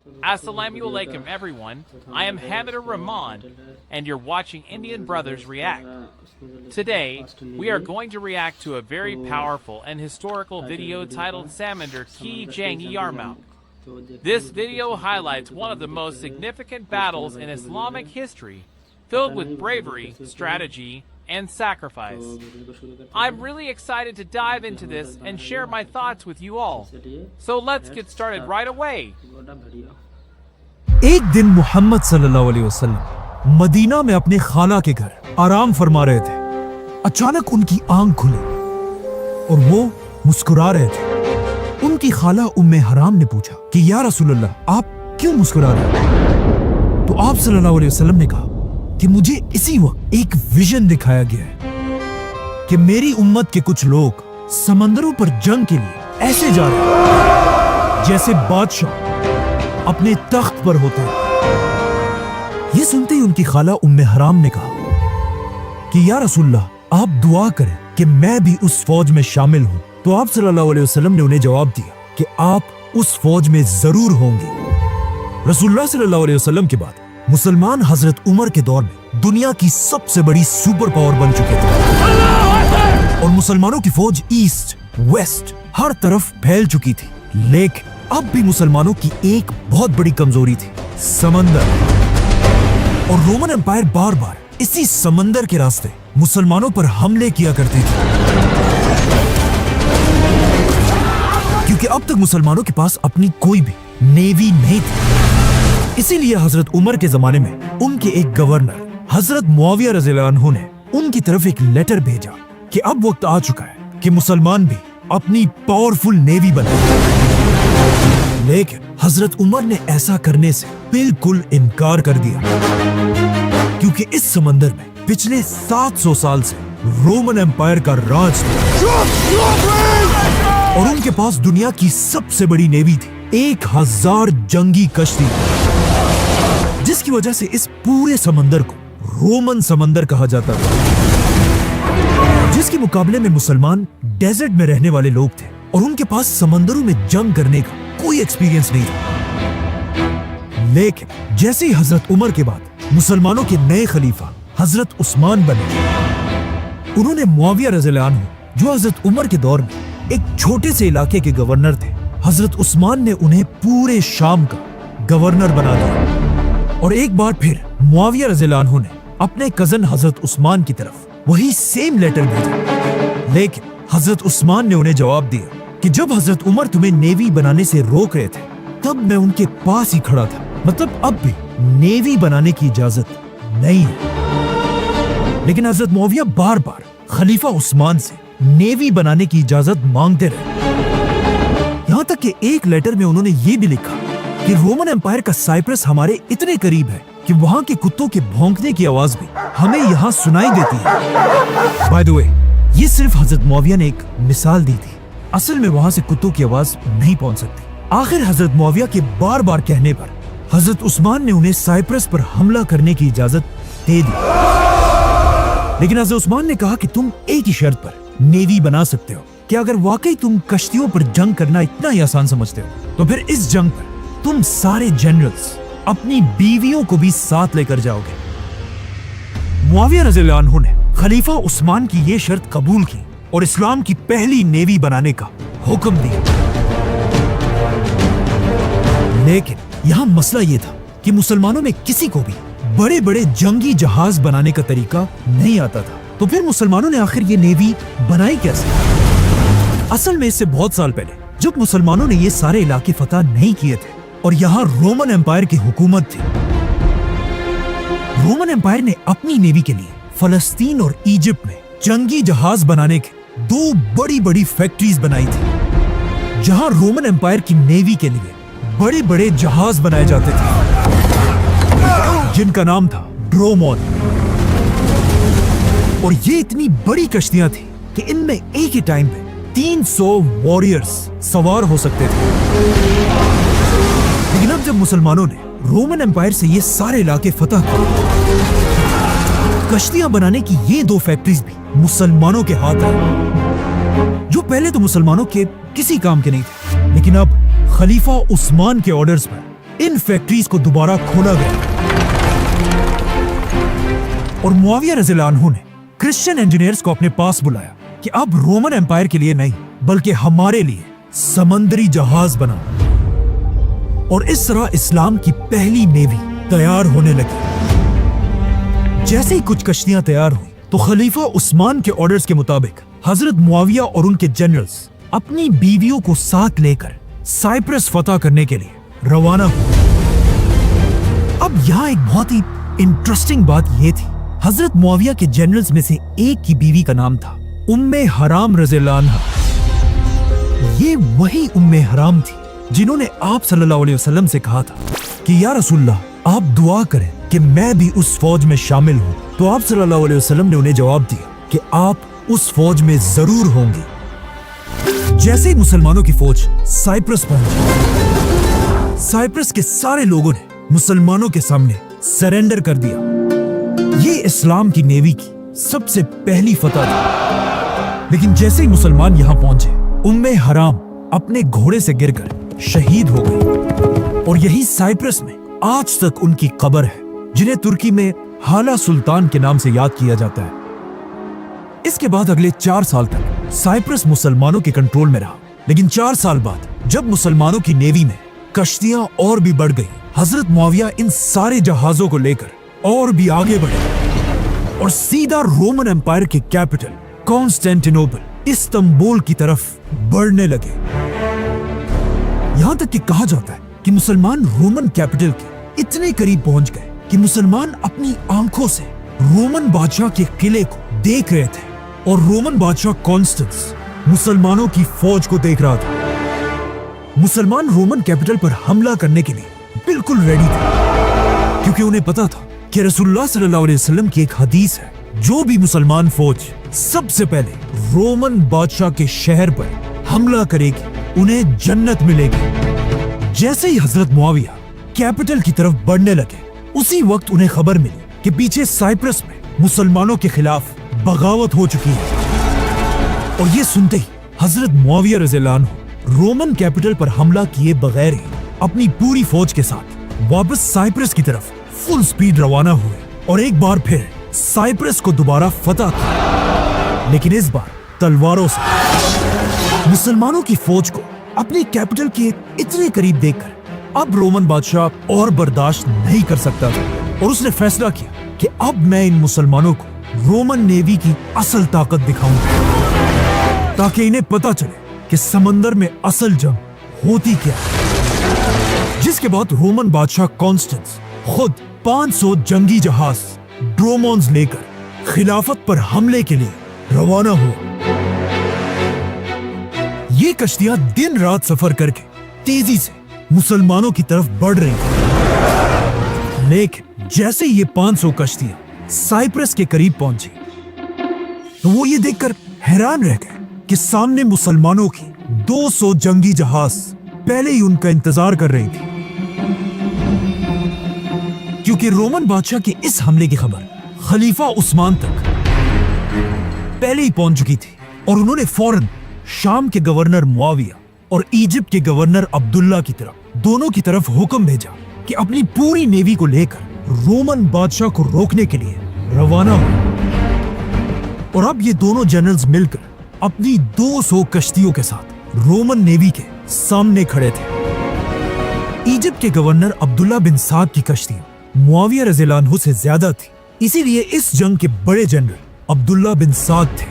Assalamu alaikum everyone, I am Hamida Rahman and you're watching Indian Brothers React. Today, we are going to react to a very powerful and historical video titled Samandar Ki Jangi Yarmouk. This video highlights one of the most significant battles in Islamic history, filled with bravery, strategy, and sacrifice. I'm really excited to dive into this and share my thoughts with you all. So let's get started right away. एक दिन मोहम्मद सल्लल्लाहु अलैहि वसल्लम Medina में अपने खाला के घर आराम फरमा रहे थे। अचानक उनकी आंख खुली और वो मुस्कुरा रहे थे। उनकी खाला उम्मे हराम ने पूछा कि या रसूलल्लाह, आप क्यों मुस्कुरा रहे हैं? तो आप सल्लल्लाहु अलैहि वसल्लम ने कहा कि मुझे इसी वक्त एक विजन दिखाया गया है कि मेरी उम्मत के कुछ लोग समंदरों पर जंग के लिए ऐसे जा रहे हैं जैसे बादशाह अपने तख्त पर होते हैं। ये सुनते ही उनकी खाला उम्मे हराम ने कहा कि या रसूलल्लाह, आप दुआ करें कि मैं भी उस फौज में शामिल हूं। तो आप सल्लल्लाहु अलैहि वसल्लम ने उन्हें जवाब दिया कि आप उस फौज में जरूर होंगे। रसूलुल्लाह सल्लल्लाहु अलैहि वसल्लम के बाद मुसलमान हजरत उमर के दौर में दुनिया की सबसे बड़ी सुपर पावर बन चुके थे और मुसलमानों की फौज ईस्ट वेस्ट हर तरफ फैल चुकी थी। लेकिन अब भी मुसलमानों की एक बहुत बड़ी कमजोरी थी, समंदर। और रोमन एम्पायर बार बार इसी समंदर के रास्ते मुसलमानों पर हमले किया करती थी, क्योंकि अब तक मुसलमानों के पास अपनी कोई भी नेवी नहीं थी। इसीलिए हजरत उमर के जमाने में उनके एक गवर्नर हजरत मुआविया रज़ियल्लाहु अन्हु ने उनकी तरफ एक लेटर भेजा कि अब वक्त आ चुका है कि मुसलमान भी अपनी पावरफुल नेवी बनाए। लेकिन हजरत उमर ने ऐसा करने से बिल्कुल इनकार कर दिया, क्योंकि इस समंदर में पिछले 700 साल से रोमन एम्पायर का राज था और उनके पास दुनिया की सबसे बड़ी नेवी थी, 1000 जंगी कश्ती, जिसकी वजह से इस पूरे समंदर को रोमन समंदर कहा जाता था। जिसके मुकाबले में मुसलमान डेजर्ट में रहने वाले लोग थे और उनके पास समंदरों में जंग करने का कोई एक्सपीरियंस नहीं था। लेकिन जैसे ही हजरत उमर के बाद मुसलमानों के नए खलीफा हजरत उस्मान बने, उन्होंने मुआविया रज़ियल्लाहु अन्हु, जो हजरत उमर के दौर में एक छोटे से इलाके के गवर्नर थे, हजरत उस्मान ने उन्हें पूरे शाम का गवर्नर बना दिया। और एक बार फिर मुआविया रज़ियल्लाहु अन्हु ने अपने कजन हजरत उस्मान की तरफ वही सेम लेटर भेजा। लेकिन हजरत उस्मान ने उन्हें जवाब दिया कि जब हजरत उमर तुम्हें नेवी बनाने से रोक रहे थे, तब मैं उनके पास ही खड़ा था। मतलब अब भी नेवी बनाने की इजाजत नहीं है। लेकिन हजरत मुआविया बार बार खलीफा उस्मान से नेवी बनाने की इजाजत मांगते रहे। यहां तक कि एक लेटर में उन्होंने ये भी लिखा कि रोमन एम्पायर का साइप्रस हमारे इतने करीब है कि वहां के कुत्तों के भौंकने की आवाज भी हमें यहाँ सुनाई देती है। बाय द वे, ये सिर्फ हजरत मुआविया ने एक मिसाल दी थी, असल में वहां से कुत्तों की आवाज नहीं पहुंच सकती। आखिर हजरत मुआविया के बार बार कहने पर हजरत उस्मान ने उन्हें साइप्रस पर हमला करने की इजाजत दे दी। लेकिन हजरत उस्मान ने कहा कि तुम एक ही शर्त पर नेवी बना सकते हो कि अगर वाकई तुम कश्तियों पर जंग करना इतना ही आसान समझते हो, तो फिर इस जंग पर तुम सारे जनरल्स अपनी बीवियों को भी साथ लेकर जाओगे। मुआविया रज़ियल्लाहु अन्हु ने खलीफा उस्मान की ये शर्त कबूल की और इस्लाम की पहली नेवी बनाने का हुक्म दिया। लेकिन यहाँ मसला ये था कि मुसलमानों में किसी को भी बड़े बड़े जंगी जहाज बनाने का तरीका नहीं आता था। तो फिर मुसलमानों ने आखिर ये नेवी बनाई कैसे? असल में इससे बहुत साल पहले जब मुसलमानों ने ये सारे इलाके फतह नहीं किए थे और यहाँ रोमन एम्पायर की हुकूमत थी, रोमन एम्पायर ने अपनी नेवी के लिए फलस्तीन और इजिप्ट में जंगी जहाज बनाने के 2 बड़ी बड़ी फैक्ट्रीज बनाई थी, जहां रोमन एम्पायर की नेवी के लिए बड़े बड़े जहाज बनाए जाते थे, जिनका नाम था ड्रोमोन। और ये इतनी बड़ी कश्तियां थी कि इनमें एक ही टाइम पे 300 वॉरियर्स सवार हो सकते थे। लेकिन अब जब मुसलमानों ने रोमन एम्पायर से ये सारे इलाके फतह किए, कश्तियां बनाने की ये 2 फैक्ट्रीज भी मुसलमानों के हाथ आई, जो पहले तो मुसलमानों के किसी काम के नहीं थे। लेकिन अब खलीफा उस्मान के ऑर्डर्स पर इन फैक्ट्रीज को दोबारा खोला गया और मुआविया रज़ियल्लाहु अन्हु ने क्रिश्चियन इंजीनियर्स को अपने पास बुलाया कि अब रोमन एम्पायर के लिए नहीं बल्कि हमारे लिए समंदरी जहाज बनाओ। और इस तरह इस्लाम की पहली नेवी तैयार होने लगी। जैसे ही कुछ कश्तियां तैयार हुई तो खलीफा उस्मान के ऑर्डर्स के मुताबिक हजरत मुआविया और उनके जनरल्स अपनी बीवियों को साथ लेकर साइप्रस फतह करने के लिए रवाना हुए। अब यहाँ एक बहुत ही इंटरेस्टिंग बात यह थी, हजरत मुआविया के जनरल्स में से एक की बीवी का नाम था उम्मे हराम रज़ियल्लाहु अन्हा। ये वही उम्मे हराम थी जिन्होंने आप सल्लल्लाहु अलैहि वसल्लम से कहा था कि या रसूलल्लाह, आप दुआ करें कि मैं भी उस फौज में शामिल हूँ। तो आप सल्लल्लाहु अलैहि वसल्लम ने उन्हें जवाब दिया कि आप उस फौज में जरूर होंगे। जैसे ही मुसलमानों की फौज साइप्रस पहुंची, साइप्रस के सारे लोगों ने मुसलमानों के सामने सरेंडर कर दिया। ये इस्लाम की नेवी की सबसे पहली फतह थी। लेकिन जैसे ही मुसलमान यहाँ पहुंचे, उम्मे हराम अपने घोड़े से गिरकर शहीद हो गई और यही साइप्रस में आज तक उनकी कब्र है, जिन्हें तुर्की में हाला सुल्तान के नाम से याद किया जाता है। इसके बाद अगले 4 साल तक साइप्रस मुसलमानों के कंट्रोल में रहा। लेकिन 4 साल बाद जब मुसलमानों की नेवी में कश्तियां और भी बढ़ गई, हजरत मुआविया इन सारे जहाजों को लेकर और भी आगे बढ़े और सीधा रोमन एम्पायर के कैपिटल कॉन्स्टेंटिनोपल इस्तांबुल की तरफ बढ़ने लगे। यहां तक कि कहा जाता है कि मुसलमान रोमन कैपिटल के इतने करीब पहुंच गए कि मुसलमान अपनी आंखों से रोमन बादशाह के किले को देख रहे थे और रोमन बादशाह कॉन्स्टेंस मुसलमानों की फौज को देख रहा था। मुसलमान रोमन कैपिटल पर हमला करने के लिए बिल्कुल रेडी थे, क्योंकि उन्हें पता था कि रसूलुल्लाह सल्लल्लाहु अलैहि वसल्लम की एक हदीस है, जो भी मुसलमान फौज सबसे पहले रोमन बादशाह के शहर पर हमला करेगी उन्हें जन्नत मिलेगी। जैसे ही हजरत मुआविया कैपिटल की तरफ बढ़ने लगे, उसी वक्त उन्हें खबर मिली कि पीछे साइप्रस में मुसलमानों के खिलाफ बगावत हो चुकी है। और ये सुनते ही हजरत मुआविया रज़ियल्लाहु अन्हु रोमन कैपिटल पर हमला किए बगैर ही अपनी पूरी फौज के साथ वापस साइप्रस की तरफ फुल स्पीड रवाना हुए और एक बार फिर साइप्रस को दोबारा फतह किया, लेकिन इस बार तलवारों से। मुसलमानों की फौज को अपनी कैपिटल के इतने करीब देखकर अब रोमन बादशाह और बर्दाश्त नहीं कर सकता था और उसने फैसला किया कि अब मैं इन मुसलमानों को रोमन नेवी की असल ताकत दिखाऊंगा, ताकि इन्हें पता चले कि समंदर में असल जंग होती क्या है। जिसके बाद रोमन बादशाह कॉन्स्टेंस खुद 500 जंगी जहाज ड्रोमोन्स लेकर खिलाफत पर हमले के लिए रवाना हुआ। ये कश्तियां दिन रात सफर करके तेजी से मुसलमानों की तरफ बढ़ रही थी। लेकिन जैसे ये 500 कश्तियां साइप्रस के करीब पहुंची, तो वो ये देखकर हैरान रह गए कि सामने मुसलमानों की 200 जंगी जहाज पहले ही उनका इंतजार कर रही थी, क्योंकि रोमन बादशाह के इस हमले की खबर खलीफा उस्मान तक पहले ही पहुंच चुकी थी और उन्होंने फौरन शाम के गवर्नर मुआविया और इजिप्ट के गवर्नर अब्दुल्ला की तरफ दोनों की तरफ हुक्म भेजा कि अपनी पूरी नेवी को लेकर रोमन बादशाह को रोकने के लिए रवाना हो। और अब ये दोनों जनरल्स मिलकर अपनी 200 कश्तियों के साथ रोमन नेवी के सामने खड़े थे। इजिप्ट के गवर्नर अब्दुल्ला बिन साद की कश्तियां मुआविया रज़ियल्लाहु अन्हु से ज्यादा थी, इसीलिए इस जंग के बड़े जनरल अब्दुल्ला बिन साद थे।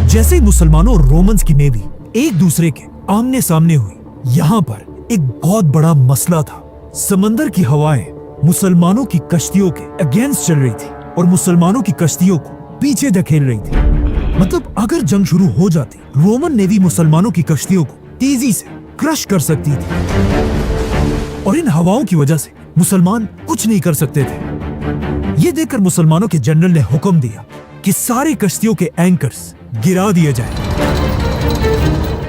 जैसे ही मुसलमानों और रोमन्स की नेवी एक दूसरे के आमने सामने हुई, यहाँ पर एक बहुत बड़ा मसला था। समंदर की हवाएं मुसलमानों की कश्तियों के अगेंस्ट चल रही थी और मुसलमानों की कश्तियों को पीछे धकेल रही थी। मतलब अगर जंग शुरू हो जाती, रोमन नेवी मुसलमानों की कश्तियों को तेजी से क्रश कर सकती थी और इन हवाओं की वजह से मुसलमान कुछ नहीं कर सकते थे। ये देखकर मुसलमानों के जनरल ने हुक्म दिया कि सारी कश्तियों के एंकर्स गिरा दिए जाएं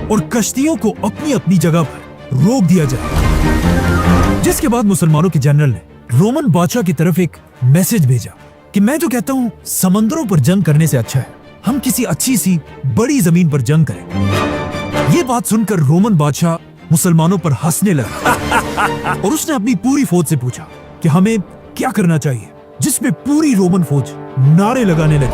और कश्तियों को अपनी अपनी जगह पर रोक दिया जाए। जिसके बाद मुसलमानों के जनरल ने रोमन बादशाह की तरफ एक मैसेज भेजा कि मैं तो कहता हूं समंदरों पर जंग करने से अच्छा है हम किसी अच्छी सी बड़ी जमीन पर जंग करें। ये बात सुनकर रोमन बादशाह मुसलमानों पर हंसने लगा और उसने अपनी पूरी फौज से पूछा कि हमें क्या करना चाहिए, जिसमें पूरी रोमन फौज नारे लगाने लगी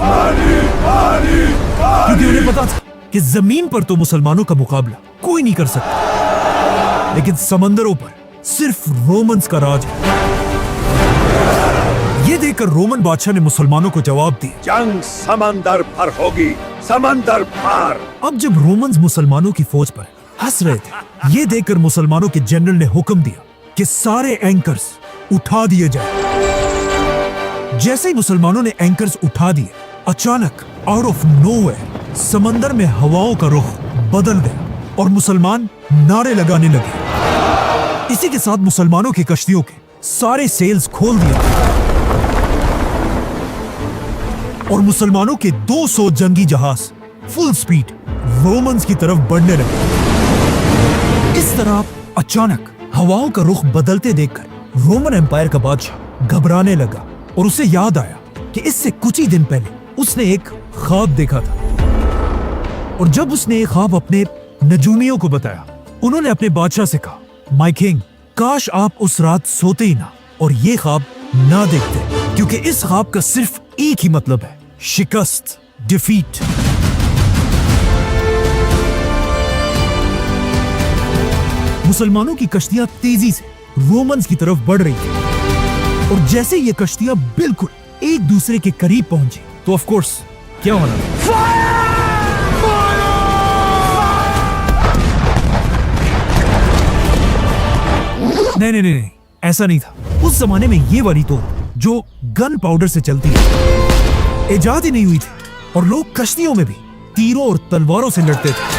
क्योंकि उन्हें पता था कि जमीन पर तो मुसलमानों का मुकाबला कोई नहीं कर सकता, लेकिन समंदरों पर सिर्फ रोमन्स का राज है। ये देखकर रोमन बादशाह ने मुसलमानों को जवाब दिया, जंग समंदर पर होगी, समंदर पार। अब जब रोमन्स मुसलमानों की फौज पर हंस रहे थे, ये देखकर मुसलमानों के जनरल ने हुक्म दिया कि सारे एंकर्स उठा दिए जाए। जैसे ही मुसलमानों ने एंकर्स उठा दिए, अचानक आउट ऑफ नोवेयर समंदर में हवाओं का रुख बदल गया और मुसलमान नारे लगाने लगे। इसी के साथ मुसलमानों की कश्तियों के सारे सेल्स खोल दिए और मुसलमानों के 200 जंगी जहाज फुल स्पीड रोमन्स की तरफ बढ़ने लगे। इस तरह अचानक हवाओं का रुख बदलते देखकर रोमन एम्पायर का बादशाह घबराने लगा और उसे याद आया कि इससे कुछ ही दिन पहले उसने एक ख्वाब देखा था। और जब उसने एक ख्वाब अपने नजूमियों को बताया, उन्होंने अपने बादशाह से कहा, माय किंग, काश आप उस रात सोते ही ना और ये ख्वाब ना देखते, क्योंकि इस ख्वाब का सिर्फ एक ही मतलब है, शिकस्त, डिफीट। मुसलमानों की कश्तियां तेजी से रोमन्स की तरफ बढ़ रही थी और जैसे ये कश्तियां बिल्कुल एक दूसरे के करीब पहुंची तो ऑफ कोर्स क्या होना था? नहीं, ऐसा नहीं था। उस जमाने में ये वाली तोप जो गन पाउडर से चलती है इजाद ही नहीं हुई थी और लोग कश्तियों में भी तीरों और तलवारों से लड़ते थे।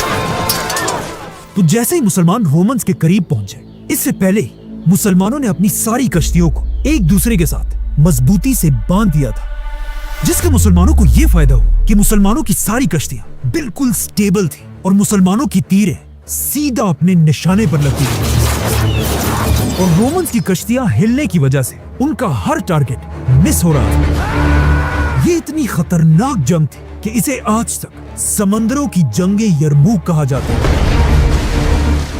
तो जैसे ही मुसलमान रोमन्स के करीब पहुंचे, इससे पहले मुसलमानों ने अपनी सारी कश्तियों को एक दूसरे के साथ मजबूती से बांध दिया था, जिसका मुसलमानों को यह फायदा हो कि मुसलमानों की सारी कश्तियां बिल्कुल स्टेबल थी और मुसलमानों की तीरें सीधा अपने निशाने पर लगती थी। और रोमन्स की कश्तियां हिलने की वजह से उनका हर टारगेट मिस हो रहा था। ये इतनी खतरनाक जंग थी कि इसे आज तक समंदरों की जंगे यरमूक कहा जाता है,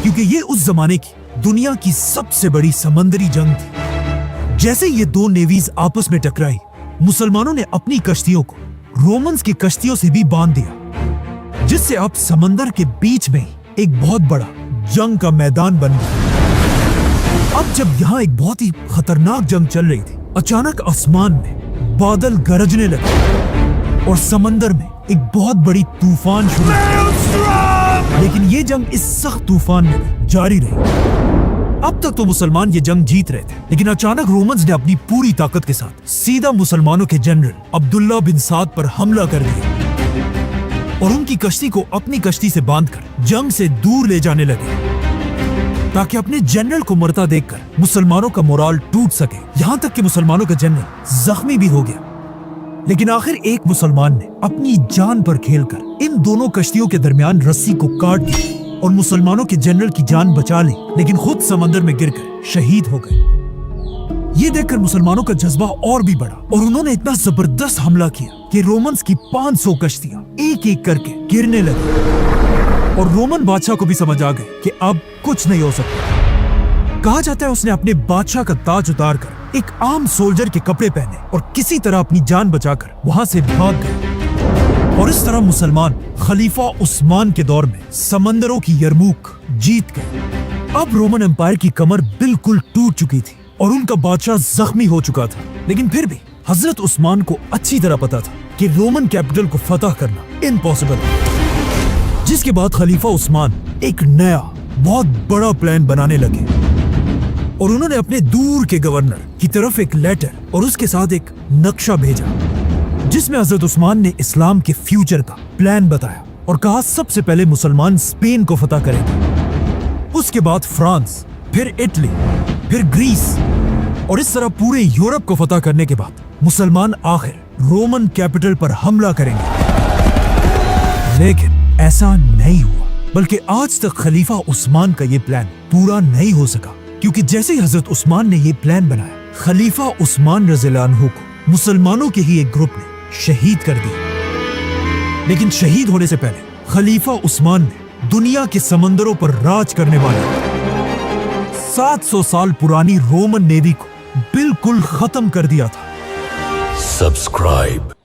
क्योंकि ये उस जमाने की दुनिया की सबसे बड़ी समंदरी जंग थी। जैसे ये दो नेवीज आपस में टकराई, मुसलमानों ने अपनी कश्तियों को रोमन्स की कश्तियों से भी बांध दिया, जिससे अब समंदर के बीच में एक बहुत बड़ा जंग का मैदान बन गया। अब जब यहाँ एक बहुत ही खतरनाक जंग चल रही थी, अचानक आसमान में बादल गरजने लगे और समंदर में एक बहुत बड़ी तूफान शुरू हुई। लेकिन ये जंग इस सख्त तूफान में जारी रही। अब तक तो मुसलमान ये जंग जीत रहे थे, लेकिन अचानक रोमन्स ने अपनी पूरी ताकत के साथ सीधा मुसलमानों के जनरल अब्दुल्ला बिन साद पर हमला कर दिया और उनकी कश्ती को अपनी कश्ती से बांधकर जंग से दूर ले जाने लगे, ताकि अपने जनरल को मरता देखकर मुसलमानों का मोराल टूट सके। यहाँ तक कि मुसलमानों का जनरल जख्मी भी हो गया। लेकिन आखिर एक मुसलमान ने अपनी जान पर खेलकर इन दोनों कश्तियों के दरमियान रस्सी को काट दी और मुसलमानों के जनरल की जान बचा ली, लेकिन खुद समंदर में गिरकर शहीद हो गए। ये देखकर मुसलमानों का जज्बा और भी बढ़ा और उन्होंने इतना जबरदस्त हमला किया कि रोमन्स की 500 कश्तियां एक एक करके गिरने लगी और रोमन बादशाह को भी समझ आ गए कि अब कुछ नहीं हो सकता। कहा जाता है उसने अपने बादशाह का ताज उतार कर एक आम सोल्जर के कपड़े पहने और किसी तरह अपनी जान बचाकर वहां से भाग गए। और इस तरह मुसलमान खलीफा उस्मान के दौर में समंदरों की यरमूक जीत गए। अब रोमन एम्पायर की कमर बिल्कुल टूट चुकी थी और उनका बादशाह जख्मी हो चुका था, लेकिन फिर भी हजरत उस्मान को अच्छी तरह पता था कि रोमन कैपिटल को फतह करना इम्पॉसिबल है। जिसके बाद खलीफा उस्मान एक नया बहुत बड़ा प्लान बनाने लगे और उन्होंने अपने दूर के गवर्नर की तरफ एक लेटर और उसके साथ एक नक्शा भेजा, जिसमें हजरत उस्मान ने इस्लाम के फ्यूचर का प्लान बताया और कहा सबसे पहले मुसलमान स्पेन को फतह करेंगे, उसके बाद फ्रांस, फिर इटली, फिर ग्रीस और इस तरह पूरे यूरोप को फतह करने के बाद मुसलमान आखिर रोमन कैपिटल पर हमला करेंगे। लेकिन ऐसा नहीं हुआ, बल्कि आज तक खलीफा उस्मान का ये प्लान पूरा नहीं हो सका, क्योंकि जैसे ही हजरत उस्मान ने ये प्लान बनाया, खलीफा उस्मान रज़ियल्लाहु अन्हु को मुसलमानों के ही एक ग्रुप ने शहीद कर दिया। लेकिन शहीद होने से पहले खलीफा उस्मान ने दुनिया के समंदरों पर राज करने वाले 700 साल पुरानी रोमन नेवी को बिल्कुल खत्म कर दिया था। Subscribe.